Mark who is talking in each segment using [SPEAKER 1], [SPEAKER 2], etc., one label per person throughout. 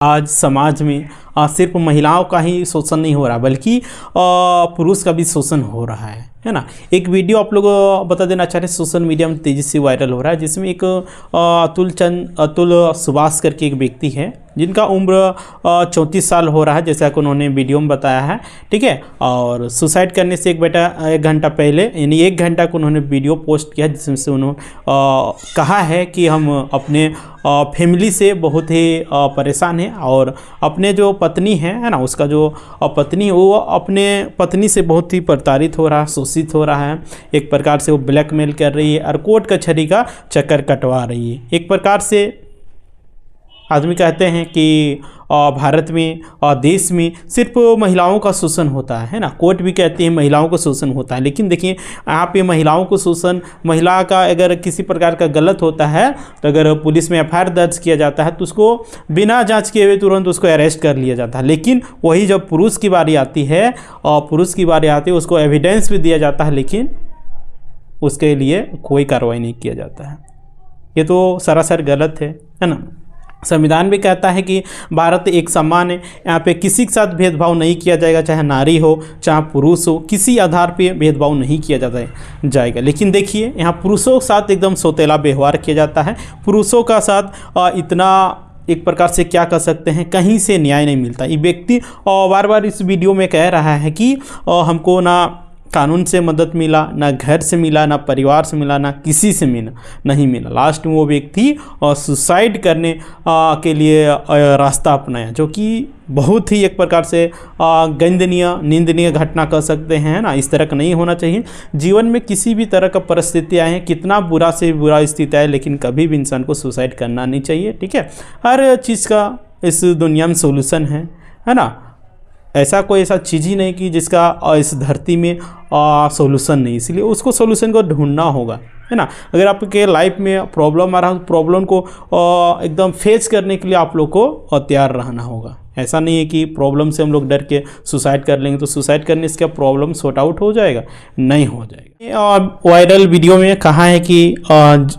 [SPEAKER 1] आज समाज में सिर्फ महिलाओं का ही शोषण नहीं हो रहा बल्कि पुरुष का भी शोषण हो रहा है ना। एक वीडियो आप लोग बता देना चाह रहे हैं, सोशल मीडिया में तेज़ी से वायरल हो रहा है, जिसमें एक अतुल सुभाष करके एक व्यक्ति है जिनका उम्र 34 साल हो रहा है, जैसा कि उन्होंने वीडियो में बताया है। ठीक है, और सुसाइड करने से एक घंटा पहले यानी 1 घंटा को उन्होंने वीडियो पोस्ट किया जिसमें से उन्होंने कहा है कि हम अपने फैमिली से बहुत ही परेशान हैं और अपने जो पत्नी है ना, उसका जो पत्नी वो अपने पत्नी से बहुत ही प्रताड़ित हो रहा है, शोषित हो रहा है। एक प्रकार से वो ब्लैकमेल कर रही है और कोर्ट कचहरी का चक्कर कटवा रही है। एक प्रकार से आदमी कहते हैं कि भारत में और देश में सिर्फ महिलाओं का शोषण होता है ना। कोर्ट भी कहते हैं महिलाओं को शोषण होता है, लेकिन देखिए यहाँ पे महिलाओं को शोषण, महिला का अगर किसी प्रकार का गलत होता है तो अगर पुलिस में एफआईआर दर्ज किया जाता है तो उसको बिना जांच किए हुए तुरंत उसको अरेस्ट कर लिया जाता है। लेकिन वही जब पुरुष की बारी आती है उसको एविडेंस भी दिया जाता है, लेकिन उसके लिए कोई कार्रवाई नहीं किया जाता है। ये तो सरासर गलत है ना। संविधान भी कहता है कि भारत एक समान है, यहाँ पे किसी के साथ भेदभाव नहीं किया जाएगा, चाहे नारी हो चाहे पुरुष हो, किसी आधार पे भेदभाव नहीं किया जाएगा। लेकिन देखिए यहाँ पुरुषों के साथ एकदम सौतेला व्यवहार किया जाता है। पुरुषों का साथ इतना एक प्रकार से क्या कर सकते हैं, कहीं से न्याय नहीं मिलता। ये व्यक्ति बार बार इस वीडियो में कह रहा है कि हमको ना कानून से मदद मिला, ना घर से मिला, ना परिवार से मिला, ना किसी से नहीं मिला। लास्ट में वो व्यक्ति सुसाइड करने के लिए रास्ता अपनाया, जो कि बहुत ही एक प्रकार से निंदनीय घटना कर सकते हैं ना। इस तरह का नहीं होना चाहिए। जीवन में किसी भी तरह का परिस्थिति आए, कितना बुरा से बुरा स्थिति आए, लेकिन कभी भी इंसान को सुसाइड करना नहीं चाहिए। ठीक है, हर चीज़ का इस दुनिया में सोल्यूशन है ना। ऐसा कोई ऐसा चीज़ ही नहीं कि जिसका इस धरती में सॉल्यूशन नहीं, इसलिए उसको सॉल्यूशन को ढूंढना होगा, है ना। अगर आपके लाइफ में प्रॉब्लम आ रहा है तो प्रॉब्लम को एकदम फेस करने के लिए आप लोग को तैयार रहना होगा। ऐसा नहीं है कि प्रॉब्लम से हम लोग डर के सुसाइड कर लेंगे तो सुसाइड करने से क्या प्रॉब्लम सॉर्ट आउट हो जाएगा? नहीं हो जाएगा। वायरल वीडियो में कहा है कि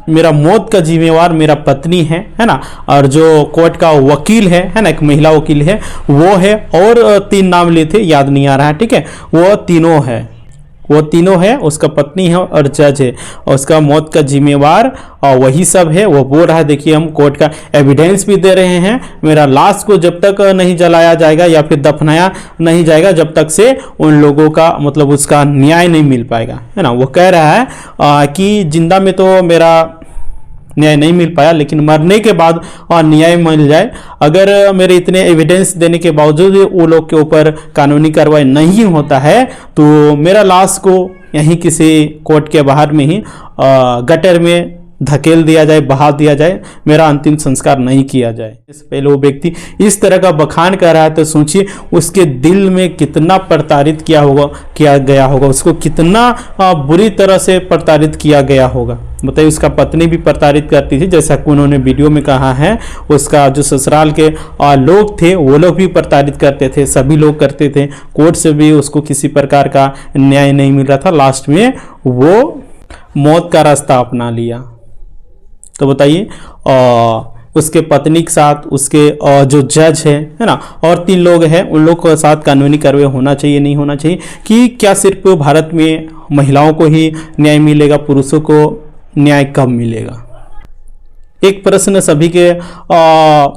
[SPEAKER 1] मेरा मौत का जिम्मेवार मेरा पत्नी है ना, और जो कोर्ट का वकील है ना, एक महिला वकील है वो है, और 3 नाम लिए थे, याद नहीं आ रहा है। ठीक है, वो तीनों है, उसका पत्नी है और जज है, और उसका मौत का जिम्मेवार और वही सब है। वो बोल रहा है देखिए हम कोर्ट का एविडेंस भी दे रहे हैं, मेरा लाश को जब तक नहीं जलाया जाएगा या फिर दफनाया नहीं जाएगा जब तक से उन लोगों का मतलब उसका न्याय नहीं मिल पाएगा, है ना। वो कह रहा है कि जिंदा में तो मेरा न्याय नहीं मिल पाया, लेकिन मरने के बाद और न्याय मिल जाए। अगर मेरे इतने एविडेंस देने के बावजूद वो लोग के ऊपर कानूनी कार्रवाई नहीं होता है तो मेरा लाश को यहीं किसी कोर्ट के बाहर में ही गटर में धकेल दिया जाए, बहा दिया जाए, मेरा अंतिम संस्कार नहीं किया जाए। इससे पहले वो व्यक्ति इस तरह का बखान कर रहा है तो सोचिए उसके दिल में कितना प्रताड़ित किया गया होगा, उसको कितना बुरी तरह से प्रताड़ित किया गया होगा। बताइए, उसका पत्नी भी प्रताड़ित करती थी, जैसा कि उन्होंने वीडियो में कहा है। उसका जो ससुराल के लोग थे वो लोग भी प्रताड़ित करते थे, सभी लोग करते थे। कोर्ट से भी उसको किसी प्रकार का न्याय नहीं मिल रहा था। लास्ट में वो मौत का रास्ता अपना लिया। तो बताइए उसके पत्नी के साथ उसके जो जज है ना, और 3 लोग हैं, उन लोग के साथ कानूनी कार्रवाई होना चाहिए, नहीं होना चाहिए? कि क्या सिर्फ भारत में महिलाओं को ही न्याय मिलेगा, पुरुषों को न्याय कब मिलेगा? एक प्रश्न सभी के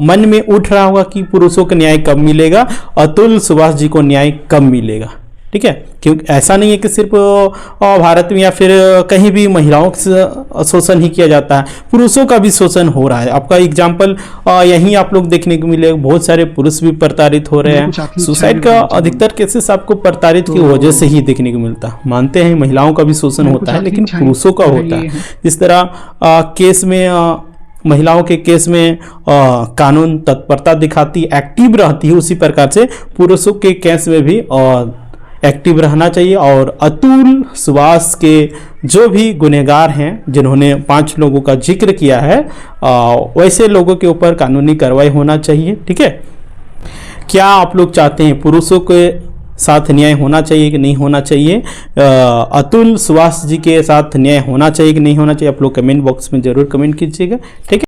[SPEAKER 1] मन में उठ रहा होगा कि पुरुषों को न्याय कब मिलेगा, अतुल सुभाष जी को न्याय कब मिलेगा? ठीक है, क्योंकि ऐसा नहीं है कि सिर्फ भारत में या फिर कहीं भी महिलाओं का शोषण ही किया जाता है, पुरुषों का भी शोषण हो रहा है। आपका एग्जाम्पल यहीं आप लोग देखने को मिलेगा, बहुत सारे पुरुष भी प्रताड़ित हो रहे हैं। सुसाइड का अधिकतर केसेस आपको प्रताड़ित की वजह से ही देखने को मिलता है। मानते हैं महिलाओं का भी शोषण होता है, लेकिन पुरुषों का होता है। जिस तरह केस में महिलाओं के केस में कानून तत्परता दिखाती, एक्टिव रहती है, उसी प्रकार से पुरुषों के केस में भी एक्टिव रहना चाहिए। और अतुल सुभाष के जो भी गुनहगार हैं, जिन्होंने 5 लोगों का जिक्र किया है, वैसे लोगों के ऊपर कानूनी कार्रवाई होना चाहिए। ठीक है, क्या आप लोग चाहते हैं पुरुषों के साथ न्याय होना चाहिए कि नहीं होना चाहिए? अतुल सुभाष जी के साथ न्याय होना चाहिए कि नहीं होना चाहिए? आप लोग कमेंट बॉक्स में जरूर कमेंट कीजिएगा। ठीक है।